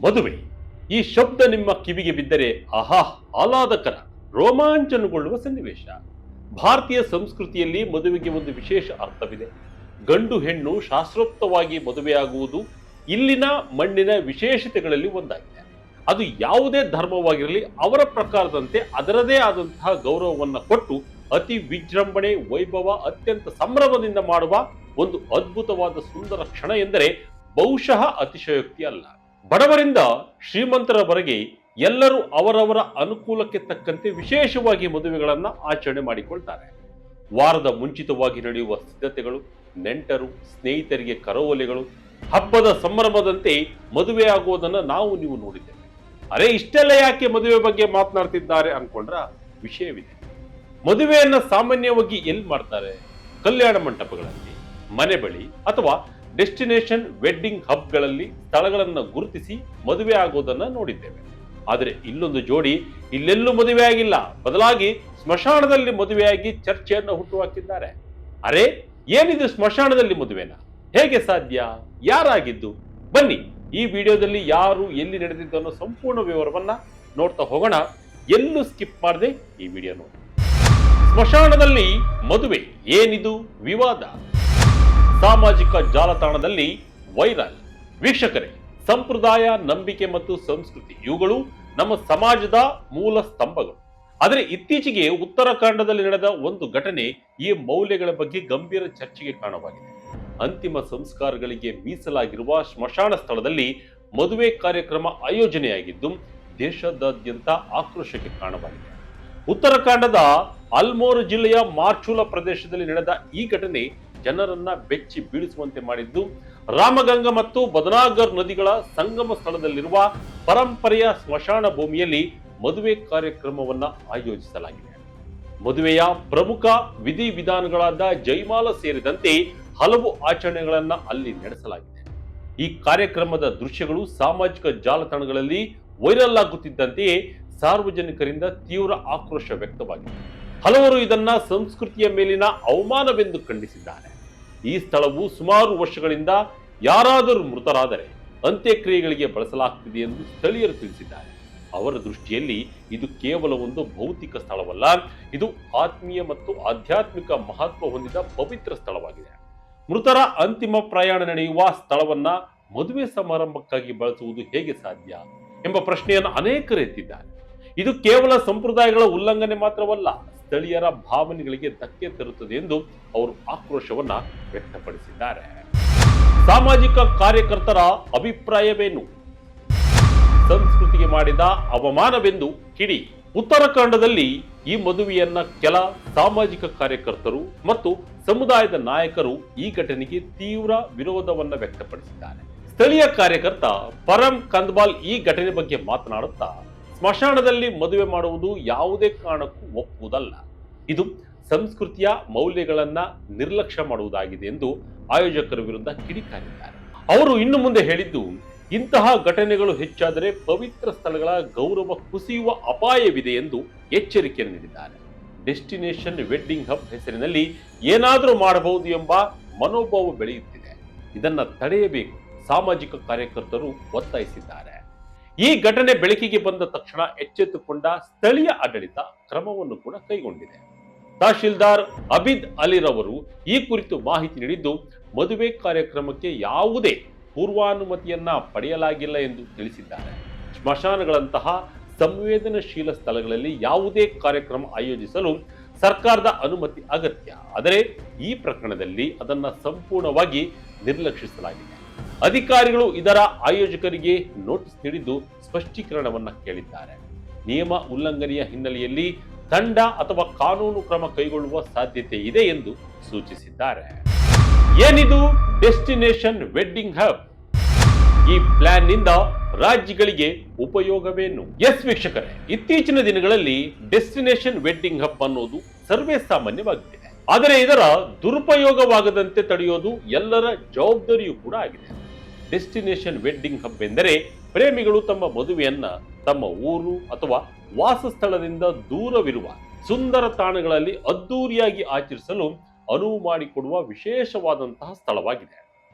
ಮದುವೆ ಈ ಶಬ್ದ ನಿಮ್ಮ ಕಿವಿಗೆ ಬಿದ್ದರೆ ಆಹಾ ಆಹ್ಲಾದಕರ ರೋಮಾಂಚನಗೊಳ್ಳುವ ಸನ್ನಿವೇಶ. ಭಾರತೀಯ ಸಂಸ್ಕೃತಿಯಲ್ಲಿ ಮದುವೆಗೆ ಒಂದು ವಿಶೇಷ ಅರ್ಥವಿದೆ. ಗಂಡು ಹೆಣ್ಣು ಶಾಸ್ತ್ರೋಕ್ತವಾಗಿ ಮದುವೆಯಾಗುವುದು ಇಲ್ಲಿನ ಮಣ್ಣಿನ ವಿಶೇಷತೆಗಳಲ್ಲಿ ಒಂದಾಗಿದೆ. ಅದು ಯಾವುದೇ ಧರ್ಮವಾಗಿರಲಿ ಅವರ ಪ್ರಕಾರದಂತೆ ಅದರದೇ ಆದಂತಹ ಗೌರವವನ್ನು ಕೊಟ್ಟು ಅತಿ ವಿಜೃಂಭಣೆ ವೈಭವ ಅತ್ಯಂತ ಸಂಭ್ರಮದಿಂದ ಮಾಡುವ ಒಂದು ಅದ್ಭುತವಾದ ಸುಂದರ ಕ್ಷಣ ಎಂದರೆ ಬಹುಶಃ ಅತಿಶಯೋಕ್ತಿ ಅಲ್ಲ. ಬಡವರಿಂದ ಶ್ರೀಮಂತರವರೆಗೆ ಎಲ್ಲರೂ ಅವರವರ ಅನುಕೂಲಕ್ಕೆ ತಕ್ಕಂತೆ ವಿಶೇಷವಾಗಿ ಮದುವೆಗಳನ್ನ ಆಚರಣೆ ಮಾಡಿಕೊಳ್ತಾರೆ. ವಾರದ ಮುಂಚಿತವಾಗಿ ನಡೆಯುವ ಸಿದ್ಧತೆಗಳು, ನೆಂಟರು ಸ್ನೇಹಿತರಿಗೆ ಕರವೋಲೆಗಳು, ಹಬ್ಬದ ಸಂಭ್ರಮದಂತೆ ಮದುವೆ ಆಗುವುದನ್ನು ನಾವು ನೀವು ನೋಡಿದ್ದೇವೆ. ಅರೆ ಇಷ್ಟೆಲ್ಲ ಯಾಕೆ ಮದುವೆ ಬಗ್ಗೆ ಮಾತನಾಡ್ತಿದ್ದಾರೆ ಅನ್ಕೊಂಡ್ರ ವಿಷಯವಿದೆ. ಮದುವೆಯನ್ನ ಸಾಮಾನ್ಯವಾಗಿ ಎಲ್ಲಿ ಮಾಡ್ತಾರೆ? ಕಲ್ಯಾಣ ಮಂಟಪಗಳಲ್ಲಿ, ಮನೆ ಬಳಿ ಅಥವಾ ಡೆಸ್ಟಿನೇಷನ್ ವೆಡ್ಡಿಂಗ್ ಹಬ್ಗಳಲ್ಲಿ ಸ್ಥಳಗಳನ್ನು ಗುರುತಿಸಿ ಮದುವೆ ಆಗೋದನ್ನ ನೋಡಿದ್ದೇವೆ. ಆದರೆ ಇಲ್ಲೊಂದು ಜೋಡಿ ಇಲ್ಲೆಲ್ಲೂ ಮದುವೆ ಆಗಿಲ್ಲ, ಬದಲಾಗಿ ಸ್ಮಶಾನದಲ್ಲಿ ಮದುವೆಯಾಗಿ ಚರ್ಚೆಯನ್ನು ಹುಟ್ಟುಹಾಕಿದ್ದಾರೆ. ಅರೆ ಏನಿದು ಸ್ಮಶಾನದಲ್ಲಿ ಮದುವೆನಾ? ಹೇಗೆ ಸಾಧ್ಯ? ಯಾರಾಗಿದ್ದು? ಬನ್ನಿ ಈ ವಿಡಿಯೋದಲ್ಲಿ ಯಾರು ಎಲ್ಲಿ ನಡೆದಿದ್ದು ಅನ್ನೋ ಸಂಪೂರ್ಣ ವಿವರವನ್ನ ನೋಡ್ತಾ ಹೋಗೋಣ. ಎಲ್ಲೂ ಸ್ಕಿಪ್ ಮಾಡದೆ ಈ ವಿಡಿಯೋ ನೋಡಿ. ಸ್ಮಶಾನದಲ್ಲಿ ಮದುವೆ ಏನಿದು ವಿವಾದ? ಸಾಮಾಜಿಕ ಜಾಲತಾಣದಲ್ಲಿ ವೈರಲ್. ವೀಕ್ಷಕರೇ, ಸಂಪ್ರದಾಯ, ನಂಬಿಕೆ ಮತ್ತು ಸಂಸ್ಕೃತಿ ಇವುಗಳು ನಮ್ಮ ಸಮಾಜದ ಮೂಲ ಸ್ತಂಭಗಳು. ಆದರೆ ಇತ್ತೀಚೆಗೆ ಉತ್ತರಾಖಂಡದಲ್ಲಿ ನಡೆದ ಒಂದು ಘಟನೆ ಈ ಮೌಲ್ಯಗಳ ಬಗ್ಗೆ ಗಂಭೀರ ಚರ್ಚೆಗೆ ಕಾರಣವಾಗಿದೆ. ಅಂತಿಮ ಸಂಸ್ಕಾರಗಳಿಗೆ ಮೀಸಲಾಗಿರುವ ಸ್ಮಶಾನ ಸ್ಥಳದಲ್ಲಿ ಮದುವೆ ಕಾರ್ಯಕ್ರಮ ಆಯೋಜನೆಯಾಗಿದ್ದು ದೇಶದಾದ್ಯಂತ ಆಕ್ರೋಶಕ್ಕೆ ಕಾರಣವಾಗಿದೆ. ಉತ್ತರಾಖಂಡದ ಅಲ್ಮೋರ್ ಜಿಲ್ಲೆಯ ಮಾರ್ಚೂಲ ಪ್ರದೇಶದಲ್ಲಿ ನಡೆದ ಈ ಘಟನೆ ಜನರನ್ನ ಬೆಚ್ಚಿ ಬೀಳಿಸುವಂತೆ ಮಾಡಿದ್ದು, ರಾಮಗಂಗಾ ಮತ್ತು ಬದನಾಗರ್ ನದಿಗಳ ಸಂಗಮ ಸ್ಥಳದಲ್ಲಿರುವ ಪರಂಪರೆಯ ಸ್ಮಶಾನ ಭೂಮಿಯಲ್ಲಿ ಮದುವೆ ಕಾರ್ಯಕ್ರಮವನ್ನ ಆಯೋಜಿಸಲಾಗಿದೆ. ಮದುವೆಯ ಪ್ರಮುಖ ವಿಧಿವಿಧಾನಗಳಾದ ಜೈಮಾಲ ಸೇರಿದಂತೆ ಹಲವು ಆಚರಣೆಗಳನ್ನ ಅಲ್ಲಿ ನಡೆಸಲಾಗಿದೆ. ಈ ಕಾರ್ಯಕ್ರಮದ ದೃಶ್ಯಗಳು ಸಾಮಾಜಿಕ ಜಾಲತಾಣಗಳಲ್ಲಿ ವೈರಲ್ ಆಗುತ್ತಿದ್ದಂತೆಯೇ ಸಾರ್ವಜನಿಕರಿಂದ ತೀವ್ರ ಆಕ್ರೋಶ ವ್ಯಕ್ತವಾಗಿದೆ. ಹಲವರು ಇದನ್ನ ಸಂಸ್ಕೃತಿಯ ಮೇಲಿನ ಅವಮಾನವೆಂದು ಖಂಡಿಸಿದ್ದಾರೆ. ಈ ಸ್ಥಳವು ಸುಮಾರು ವರ್ಷಗಳಿಂದ ಯಾರಾದರೂ ಮೃತರಾದರೆ ಅಂತ್ಯಕ್ರಿಯೆಗಳಿಗೆ ಬಳಸಲಾಗ್ತಿದೆ ಎಂದು ಸ್ಥಳೀಯರು ತಿಳಿಸಿದ್ದಾರೆ. ಅವರ ದೃಷ್ಟಿಯಲ್ಲಿ ಇದು ಕೇವಲ ಒಂದು ಭೌತಿಕ ಸ್ಥಳವಲ್ಲ, ಇದು ಆತ್ಮೀಯ ಮತ್ತು ಆಧ್ಯಾತ್ಮಿಕ ಮಹತ್ವ ಹೊಂದಿದ ಪವಿತ್ರ ಸ್ಥಳವಾಗಿದೆ. ಮೃತರ ಅಂತಿಮ ಪ್ರಯಾಣ ನಡೆಯುವ ಸ್ಥಳವನ್ನ ಮದುವೆ ಸಮಾರಂಭಕ್ಕಾಗಿ ಬಳಸುವುದು ಹೇಗೆ ಸಾಧ್ಯ ಎಂಬ ಪ್ರಶ್ನೆಯನ್ನು ಅನೇಕರು ಎತ್ತಿದ್ದಾರೆ. ಇದು ಕೇವಲ ಸಂಪ್ರದಾಯಗಳ ಉಲ್ಲಂಘನೆ ಮಾತ್ರವಲ್ಲ, ಸ್ಥಳೀಯರ ಭಾವನೆಗಳಿಗೆ ಧಕ್ಕೆ ತರುತ್ತದೆ ಎಂದು ಅವರು ಆಕ್ರೋಶವನ್ನ ವ್ಯಕ್ತಪಡಿಸಿದ್ದಾರೆ. ಸಾಮಾಜಿಕ ಕಾರ್ಯಕರ್ತರ ಅಭಿಪ್ರಾಯವೇನು? ಸಂಸ್ಕೃತಿಗೆ ಮಾಡಿದ ಅವಮಾನವೆಂದು ಕಿಡಿ. ಉತ್ತರಾಖಂಡದಲ್ಲಿ ಈ ಮದುವೆಯನ್ನ ಕೆಲ ಸಾಮಾಜಿಕ ಕಾರ್ಯಕರ್ತರು ಮತ್ತು ಸಮುದಾಯದ ನಾಯಕರು ಈ ಘಟನೆಗೆ ತೀವ್ರ ವಿರೋಧವನ್ನ ವ್ಯಕ್ತಪಡಿಸಿದ್ದಾರೆ. ಸ್ಥಳೀಯ ಕಾರ್ಯಕರ್ತ ಪರಂ ಕಂದ್ಬಾಲ್ ಈ ಘಟನೆ ಬಗ್ಗೆ ಮಾತನಾಡುತ್ತಾ, ಸ್ಮಶಾನದಲ್ಲಿ ಮದುವೆ ಮಾಡುವುದು ಯಾವುದೇ ಕಾರಣಕ್ಕೂ ಒಪ್ಪುವುದಲ್ಲ, ಇದು ಸಂಸ್ಕೃತಿಯ ಮೌಲ್ಯಗಳನ್ನ ನಿರ್ಲಕ್ಷ್ಯ ಮಾಡುವುದಾಗಿದೆ ಎಂದು ಆಯೋಜಕರ ವಿರುದ್ಧ ಕಿಡಿಕಾರಿದ್ದಾರೆ. ಅವರು ಇನ್ನು ಮುಂದೆ ಹೇಳಿದ್ದು, ಇಂತಹ ಘಟನೆಗಳು ಹೆಚ್ಚಾದರೆ ಪವಿತ್ರ ಸ್ಥಳಗಳ ಗೌರವ ಕುಸಿಯುವ ಅಪಾಯವಿದೆ ಎಂದು ಎಚ್ಚರಿಕೆ ನೀಡಿದ್ದಾರೆ. ಡೆಸ್ಟಿನೇಷನ್ ವೆಡ್ಡಿಂಗ್ ಹಬ್ ಹೆಸರಿನಲ್ಲಿ ಏನಾದರೂ ಮಾಡಬಹುದು ಎಂಬ ಮನೋಭಾವ ಬೆಳೆಯುತ್ತಿದೆ. ಇದನ್ನ ತಡೆಯಬೇಕು, ಸಾಮಾಜಿಕ ಕಾರ್ಯಕರ್ತರು ಒತ್ತಾಯಿಸಿದ್ದಾರೆ. ಈ ಘಟನೆ ಬೆಳಕಿಗೆ ಬಂದ ತಕ್ಷಣ ಎಚ್ಚೆತ್ತುಕೊಂಡ ಸ್ಥಳೀಯ ಆಡಳಿತ ಕ್ರಮವನ್ನು ಕೂಡ ಕೈಗೊಂಡಿದೆ. ತಹಶೀಲ್ದಾರ್ ಅಬಿದ್ ಅಲಿರವರು ಈ ಕುರಿತು ಮಾಹಿತಿ ನೀಡಿದ್ದು, ಮದುವೆ ಕಾರ್ಯಕ್ರಮಕ್ಕೆ ಯಾವುದೇ ಪೂರ್ವಾನುಮತಿಯನ್ನ ಪಡೆಯಲಾಗಿಲ್ಲ ಎಂದು ತಿಳಿಸಿದ್ದಾರೆ. ಸ್ಮಶಾನಗಳಂತಹ ಸಂವೇದನಶೀಲ ಸ್ಥಳಗಳಲ್ಲಿ ಯಾವುದೇ ಕಾರ್ಯಕ್ರಮ ಆಯೋಜಿಸಲು ಸರ್ಕಾರದ ಅನುಮತಿ ಅಗತ್ಯ. ಆದರೆ ಈ ಪ್ರಕರಣದಲ್ಲಿ ಅದನ್ನ ಸಂಪೂರ್ಣವಾಗಿ ನಿರ್ಲಕ್ಷಿಸಲಾಗಿದೆ. ಅಧಿಕಾರಿಗಳು ಇದರ ಆಯೋಜಕರಿಗೆ ನೋಟಿಸ್ ನೀಡಿದ್ದು ಸ್ಪಷ್ಟೀಕರಣವನ್ನ ಕೇಳಿದ್ದಾರೆ. ನಿಯಮ ಉಲ್ಲಂಘನೆಯ ಹಿನ್ನೆಲೆಯಲ್ಲಿ ದಂಡ ಅಥವಾ ಕಾನೂನು ಕ್ರಮ ಕೈಗೊಳ್ಳುವ ಸಾಧ್ಯತೆ ಇದೆ ಎಂದು ಸೂಚಿಸಿದ್ದಾರೆ. ಏನಿದು ಡೆಸ್ಟಿನೇಷನ್ ವೆಡ್ಡಿಂಗ್ ಹಬ್? ಈ ಪ್ಲಾನ್ ನಿಂದ ರಾಜ್ಯಗಳಿಗೆ ಉಪಯೋಗವೇನು? ಎಸ್ ವೀಕ್ಷಕರೇ, ಇತ್ತೀಚಿನ ದಿನಗಳಲ್ಲಿ ಡೆಸ್ಟಿನೇಷನ್ ವೆಡ್ಡಿಂಗ್ ಹಬ್ ಅನ್ನೋದು ಸರ್ವೇ ಸಾಮಾನ್ಯವಾಗಿದೆ. ಆದರೆ ಇದರ ದುರುಪಯೋಗವಾಗದಂತೆ ತಡೆಯೋದು ಎಲ್ಲರ ಜವಾಬ್ದಾರಿಯೂ ಕೂಡ ಆಗಿದೆ. ಡೆಸ್ಟಿನೇಷನ್ ವೆಡ್ಡಿಂಗ್ ಹಬ್ ಎಂದರೆ ಪ್ರೇಮಿಗಳು ತಮ್ಮ ಮದುವೆಯನ್ನ ತಮ್ಮ ಊರು ಅಥವಾ ವಾಸಸ್ಥಳದಿಂದ ದೂರವಿರುವ ಸುಂದರ ತಾಣಗಳಲ್ಲಿ ಅದ್ದೂರಿಯಾಗಿ ಆಚರಿಸಲು ಅನುವು ಮಾಡಿಕೊಡುವ ವಿಶೇಷವಾದಂತಹ ಸ್ಥಳವಾಗಿದೆ.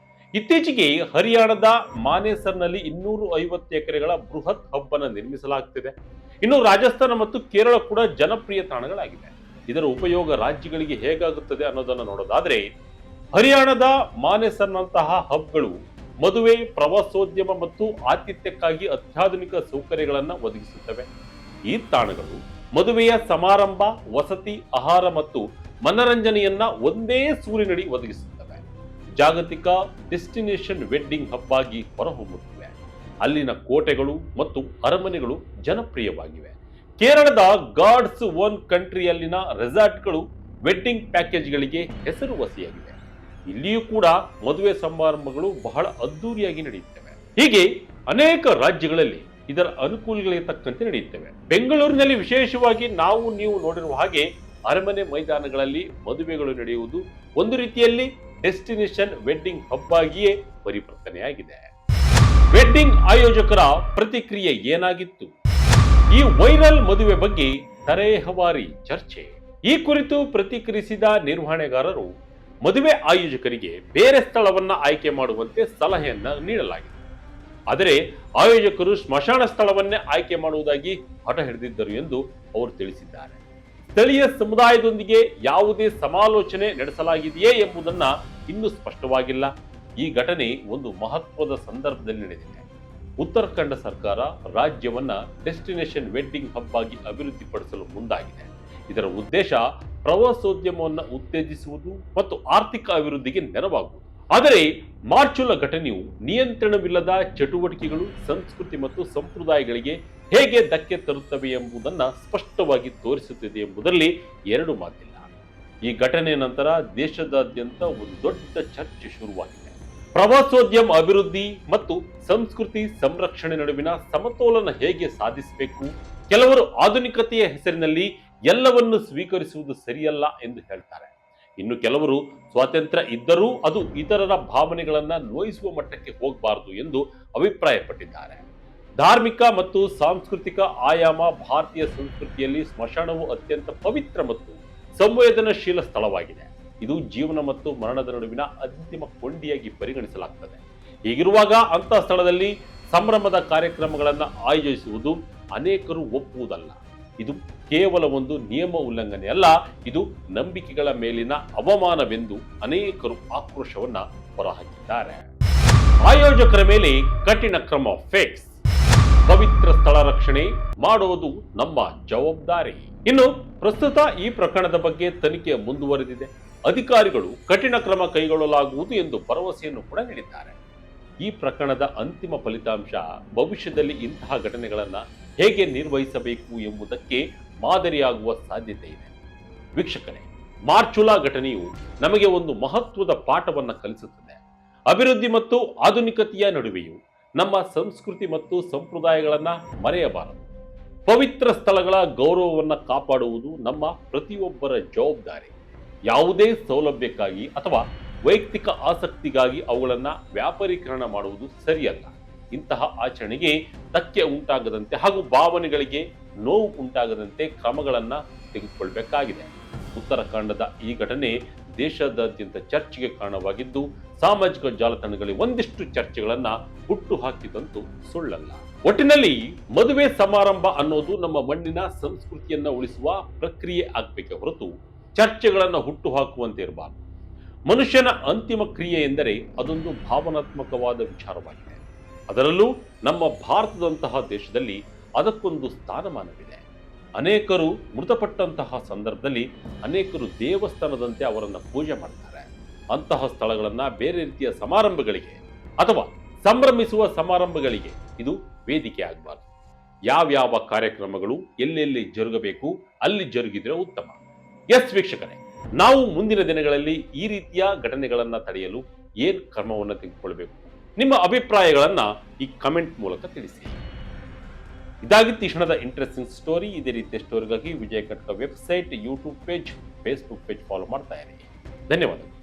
ಇತ್ತೀಚೆಗೆ ಹರಿಯಾಣದ ಮಾನೇಸರ್ನಲ್ಲಿ 250 ಎಕರೆಗಳ ಬೃಹತ್ ಹಬ್ ಅನ್ನು ನಿರ್ಮಿಸಲಾಗುತ್ತಿದೆ. ಇನ್ನು ರಾಜಸ್ಥಾನ ಮತ್ತು ಕೇರಳ ಕೂಡ ಜನಪ್ರಿಯ ತಾಣಗಳಾಗಿವೆ. ಇದರ ಉಪಯೋಗ ರಾಜ್ಯಗಳಿಗೆ ಹೇಗಾಗುತ್ತದೆ ಅನ್ನೋದನ್ನು ನೋಡೋದಾದ್ರೆ, ಹರಿಯಾಣದ ಮಾನೇಸರ್ನಂತಹ ಹಬ್ಗಳು ಮದುವೆ, ಪ್ರವಾಸೋದ್ಯಮ ಮತ್ತು ಆತಿಥ್ಯಕ್ಕಾಗಿ ಅತ್ಯಾಧುನಿಕ ಸೌಕರ್ಯಗಳನ್ನು ಒದಗಿಸುತ್ತವೆ. ಈ ತಾಣಗಳು ಮದುವೆಯ ಸಮಾರಂಭ, ವಸತಿ, ಆಹಾರ ಮತ್ತು ಮನರಂಜನೆಯನ್ನ ಒಂದೇ ಸೂರಿನಡಿ ಒದಗಿಸುತ್ತವೆ. ಜಾಗತಿಕ ಡೆಸ್ಟಿನೇಷನ್ ವೆಡ್ಡಿಂಗ್ ಹಬ್ ಆಗಿ ಹೊರಹೊಮ್ಮುತ್ತಿವೆ. ಅಲ್ಲಿನ ಕೋಟೆಗಳು ಮತ್ತು ಅರಮನೆಗಳು ಜನಪ್ರಿಯವಾಗಿವೆ. ಕೇರಳದ ಗಾಡ್ಸ್ ಓನ್ ಕಂಟ್ರಿಯಲ್ಲಿನ ರೆಸಾರ್ಟ್ಗಳು ವೆಡ್ಡಿಂಗ್ ಪ್ಯಾಕೇಜ್ಗಳಿಗೆ ಹೆಸರುವಾಸಿಯಾಗಿವೆ. ಇಲ್ಲಿಯೂ ಕೂಡ ಮದುವೆ ಸಮಾರಂಭಗಳು ಬಹಳ ಅದ್ದೂರಿಯಾಗಿ ನಡೆಯುತ್ತವೆ. ಹೀಗೆ ಅನೇಕ ರಾಜ್ಯಗಳಲ್ಲಿ ಇದರ ಅನುಕೂಲಗಳಿಗೆ ತಕ್ಕಂತೆ ನಡೆಯುತ್ತವೆ. ಬೆಂಗಳೂರಿನಲ್ಲಿ ವಿಶೇಷವಾಗಿ ನೀವು ನೋಡಿರುವ ಹಾಗೆ ಅರಮನೆ ಮೈದಾನಗಳಲ್ಲಿ ಮದುವೆಗಳು ನಡೆಯುವುದು ಒಂದು ರೀತಿಯಲ್ಲಿ ಡೆಸ್ಟಿನೇಷನ್ ವೆಡ್ಡಿಂಗ್ ಹಬ್ ಆಗಿಯೇ ಪರಿವರ್ತನೆಯಾಗಿದೆ. ವೆಡ್ಡಿಂಗ್ ಆಯೋಜಕರ ಪ್ರತಿಕ್ರಿಯೆ ಏನಾಗಿತ್ತು? ಈ ವೈರಲ್ ಮದುವೆ ಬಗ್ಗೆ ತರೇಹವಾರಿ ಚರ್ಚೆ. ಈ ಕುರಿತು ಪ್ರತಿಕ್ರಿಯಿಸಿದ ನಿರ್ವಹಣೆಗಾರರು, ಮದುವೆ ಆಯೋಜಕರಿಗೆ ಬೇರೆ ಸ್ಥಳವನ್ನ ಆಯ್ಕೆ ಮಾಡುವಂತೆ ಸಲಹೆಯನ್ನ ನೀಡಲಾಗಿದೆ. ಆದರೆ ಆಯೋಜಕರು ಸ್ಮಶಾನ ಸ್ಥಳವನ್ನೇ ಆಯ್ಕೆ ಮಾಡುವುದಾಗಿ ಹಠ ಹಿಡಿದಿದ್ದರು ಎಂದು ಅವರು ತಿಳಿಸಿದ್ದಾರೆ. ಸ್ಥಳೀಯ ಸಮುದಾಯದೊಂದಿಗೆ ಯಾವುದೇ ಸಮಾಲೋಚನೆ ನಡೆಸಲಾಗಿದೆಯೇ ಎಂಬುದನ್ನ ಇನ್ನೂ ಸ್ಪಷ್ಟವಾಗಿಲ್ಲ. ಈ ಘಟನೆ ಒಂದು ಮಹತ್ವದ ಸಂದರ್ಭದಲ್ಲಿ ನಡೆದಿದೆ. ಉತ್ತರಾಖಂಡ ಸರ್ಕಾರ ರಾಜ್ಯವನ್ನ ಡೆಸ್ಟಿನೇಷನ್ ವೆಡ್ಡಿಂಗ್ ಹಬ್ ಆಗಿ ಅಭಿವೃದ್ಧಿಪಡಿಸಲು ಮುಂದಾಗಿದೆ. ಇದರ ಉದ್ದೇಶ ಪ್ರವಾಸೋದ್ಯಮವನ್ನು ಉತ್ತೇಜಿಸುವುದು ಮತ್ತು ಆರ್ಥಿಕ ಅಭಿವೃದ್ಧಿಗೆ ನೆರವಾಗುವುದು. ಆದರೆ ಮಾರ್ಚುಲ ಘಟನೆಯು ನಿಯಂತ್ರಣವಿಲ್ಲದ ಚಟುವಟಿಕೆಗಳು ಸಂಸ್ಕೃತಿ ಮತ್ತು ಸಂಪ್ರದಾಯಗಳಿಗೆ ಹೇಗೆ ಧಕ್ಕೆ ತರುತ್ತವೆ ಎಂಬುದನ್ನು ಸ್ಪಷ್ಟವಾಗಿ ತೋರಿಸುತ್ತಿದೆ ಎಂಬುದರಲ್ಲಿ ಎರಡು ಮಾತಿಲ್ಲ. ಈ ಘಟನೆಯ ನಂತರ ದೇಶದಾದ್ಯಂತ ಒಂದು ದೊಡ್ಡ ಚರ್ಚೆ ಶುರುವಾಗಿದೆ. ಪ್ರವಾಸೋದ್ಯಮ ಅಭಿವೃದ್ಧಿ ಮತ್ತು ಸಂಸ್ಕೃತಿ ಸಂರಕ್ಷಣೆ ನಡುವಿನ ಸಮತೋಲನ ಹೇಗೆ ಸಾಧಿಸಬೇಕು? ಕೆಲವರು ಆಧುನಿಕತೆಯ ಹೆಸರಿನಲ್ಲಿ ಎಲ್ಲವನ್ನು ಸ್ವೀಕರಿಸುವುದು ಸರಿಯಲ್ಲ ಎಂದು ಹೇಳ್ತಾರೆ. ಇನ್ನು ಕೆಲವರು ಸ್ವಾತಂತ್ರ್ಯ ಇದ್ದರೂ ಅದು ಇತರರ ಭಾವನೆಗಳನ್ನ ನೋಯಿಸುವ ಮಟ್ಟಕ್ಕೆ ಹೋಗಬಾರದು ಎಂದು ಅಭಿಪ್ರಾಯಪಟ್ಟಿದ್ದಾರೆ. ಧಾರ್ಮಿಕ ಮತ್ತು ಸಾಂಸ್ಕೃತಿಕ ಆಯಾಮ. ಭಾರತೀಯ ಸಂಸ್ಕೃತಿಯಲ್ಲಿ ಸ್ಮಶಾನವು ಅತ್ಯಂತ ಪವಿತ್ರ ಮತ್ತು ಸಂವೇದನಶೀಲ ಸ್ಥಳವಾಗಿದೆ. ಇದು ಜೀವನ ಮತ್ತು ಮರಣದ ನಡುವಿನ ಅಂತಿಮ ಕೊಂಡಿಯಾಗಿ ಪರಿಗಣಿಸಲಾಗುತ್ತದೆ. ಹೀಗಿರುವಾಗ ಅಂತಹ ಸ್ಥಳದಲ್ಲಿ ಸಂಭ್ರಮದ ಕಾರ್ಯಕ್ರಮಗಳನ್ನು ಆಯೋಜಿಸುವುದು ಅನೇಕರು ಒಪ್ಪುವುದಲ್ಲ. ಇದು ಕೇವಲ ಒಂದು ನಿಯಮ ಉಲ್ಲಂಘನೆ ಅಲ್ಲ, ಇದು ನಂಬಿಕೆಗಳ ಮೇಲಿನ ಅವಮಾನವೆಂದು ಅನೇಕರು ಆಕ್ರೋಶವನ್ನ ಹೊರಹಾಕಿದ್ದಾರೆ. ಆಯೋಜಕರ ಮೇಲೆ ಕಠಿಣ ಕ್ರಮ ಫಿಕ್ಸ್. ಪವಿತ್ರ ಸ್ಥಳ ರಕ್ಷಣೆ ಮಾಡುವುದು ನಮ್ಮ ಜವಾಬ್ದಾರಿ. ಇನ್ನು ಪ್ರಸ್ತುತ ಈ ಪ್ರಕರಣದ ಬಗ್ಗೆ ತನಿಖೆ ಮುಂದುವರೆದಿದೆ. ಅಧಿಕಾರಿಗಳು ಕಠಿಣ ಕ್ರಮ ಕೈಗೊಳ್ಳಲಾಗುವುದು ಎಂದು ಭರವಸೆಯನ್ನು ಕೂಡ ನೀಡಿದ್ದಾರೆ. ಈ ಪ್ರಕರಣದ ಅಂತಿಮ ಫಲಿತಾಂಶ ಭವಿಷ್ಯದಲ್ಲಿ ಇಂತಹ ಘಟನೆಗಳನ್ನು ಹೇಗೆ ನಿರ್ವಹಿಸಬೇಕು ಎಂಬುದಕ್ಕೆ ಮಾದರಿಯಾಗುವ ಸಾಧ್ಯತೆ ಇದೆ. ವೀಕ್ಷಕರೇ, ಮಾರ್ಚುಲಾ ಘಟನೆಯು ನಮಗೆ ಒಂದು ಮಹತ್ವದ ಪಾಠವನ್ನು ಕಲಿಸುತ್ತದೆ. ಅಭಿವೃದ್ಧಿ ಮತ್ತು ಆಧುನಿಕತೆಯ ನಡುವೆಯೂ ನಮ್ಮ ಸಂಸ್ಕೃತಿ ಮತ್ತು ಸಂಪ್ರದಾಯಗಳನ್ನು ಮರೆಯಬಾರದು. ಪವಿತ್ರ ಸ್ಥಳಗಳ ಗೌರವವನ್ನು ಕಾಪಾಡುವುದು ನಮ್ಮ ಪ್ರತಿಯೊಬ್ಬರ ಜವಾಬ್ದಾರಿ. ಯಾವುದೇ ಸೌಲಭ್ಯಕ್ಕಾಗಿ ಅಥವಾ ವೈಯಕ್ತಿಕ ಆಸಕ್ತಿಗಾಗಿ ಅವುಗಳನ್ನು ವ್ಯಾಪಾರೀಕರಣ ಮಾಡುವುದು ಸರಿಯಲ್ಲ. ಇಂತಹ ಆಚರಣೆಗೆ ಧಕ್ಕೆ ಉಂಟಾಗದಂತೆ ಹಾಗೂ ಭಾವನೆಗಳಿಗೆ ನೋವು ಉಂಟಾಗದಂತೆ ಕ್ರಮಗಳನ್ನು ತೆಗೆದುಕೊಳ್ಳಬೇಕಾಗಿದೆ. ಉತ್ತರಾಖಂಡದ ಈ ಘಟನೆ ದೇಶದಾದ್ಯಂತ ಚರ್ಚೆಗೆ ಕಾರಣವಾಗಿದ್ದು, ಸಾಮಾಜಿಕ ಜಾಲತಾಣಗಳಲ್ಲಿ ಒಂದಿಷ್ಟು ಚರ್ಚೆಗಳನ್ನ ಹುಟ್ಟು ಹಾಕಿದಂತೂ ಸುಳ್ಳಲ್ಲ. ಒಟ್ಟಿನಲ್ಲಿ ಮದುವೆ ಸಮಾರಂಭ ಅನ್ನೋದು ನಮ್ಮ ಮಣ್ಣಿನ ಸಂಸ್ಕೃತಿಯನ್ನ ಉಳಿಸುವ ಪ್ರಕ್ರಿಯೆ ಆಗಬೇಕೆ ಹೊರತು ಚರ್ಚೆಗಳನ್ನು ಹುಟ್ಟು ಹಾಕುವಂತೆ ಇರಬಾರದು. ಮನುಷ್ಯನ ಅಂತಿಮ ಕ್ರಿಯೆ ಎಂದರೆ ಅದೊಂದು ಭಾವನಾತ್ಮಕವಾದ ವಿಚಾರವಾಗಿದೆ. ಅದರಲ್ಲೂ ನಮ್ಮ ಭಾರತದಂತಹ ದೇಶದಲ್ಲಿ ಅದಕ್ಕೊಂದು ಸ್ಥಾನಮಾನವಿದೆ. ಅನೇಕರು ಮೃತಪಟ್ಟಂತಹ ಸಂದರ್ಭದಲ್ಲಿ ಅನೇಕರು ದೇವಸ್ಥಾನದಂತೆ ಅವರನ್ನು ಪೂಜೆ ಮಾಡ್ತಾರೆ. ಅಂತಹ ಸ್ಥಳಗಳನ್ನು ಬೇರೆ ರೀತಿಯ ಸಮಾರಂಭಗಳಿಗೆ ಅಥವಾ ಸಂಭ್ರಮಿಸುವ ಸಮಾರಂಭಗಳಿಗೆ ಇದು ವೇದಿಕೆ ಆಗಬಾರದು. ಯಾವ್ಯಾವ ಕಾರ್ಯಕ್ರಮಗಳು ಎಲ್ಲೆಲ್ಲಿ ಜರುಗಬೇಕು ಅಲ್ಲಿ ಜರುಗಿದ್ರೆ ಉತ್ತಮ. ಎಸ್ ವೀಕ್ಷಕರೇ, ನಾವು ಮುಂದಿನ ದಿನಗಳಲ್ಲಿ ಈ ರೀತಿಯ ಘಟನೆಗಳನ್ನು ತಡೆಯಲು ಏನು ಕ್ರಮವನ್ನು ತೆಗೆದುಕೊಳ್ಬೇಕು? ನಿಮ್ಮ ಅಭಿಪ್ರಾಯಗಳನ್ನ ಈ ಕಮೆಂಟ್ ಮೂಲಕ ತಿಳಿಸಿ. ಇದಾಗಿತ್ತು ಈ ಕ್ಷಣದ ಇಂಟ್ರೆಸ್ಟಿಂಗ್ ಸ್ಟೋರಿ. ಇದೇ ರೀತಿಯ ಸ್ಟೋರಿಗಾಗಿ ವಿಜಯ ಕಟ್ಕ website, YouTube page, Facebook page follow ಮಾಡ್ತಾ ಇರಿ. ಧನ್ಯವಾದಗಳು.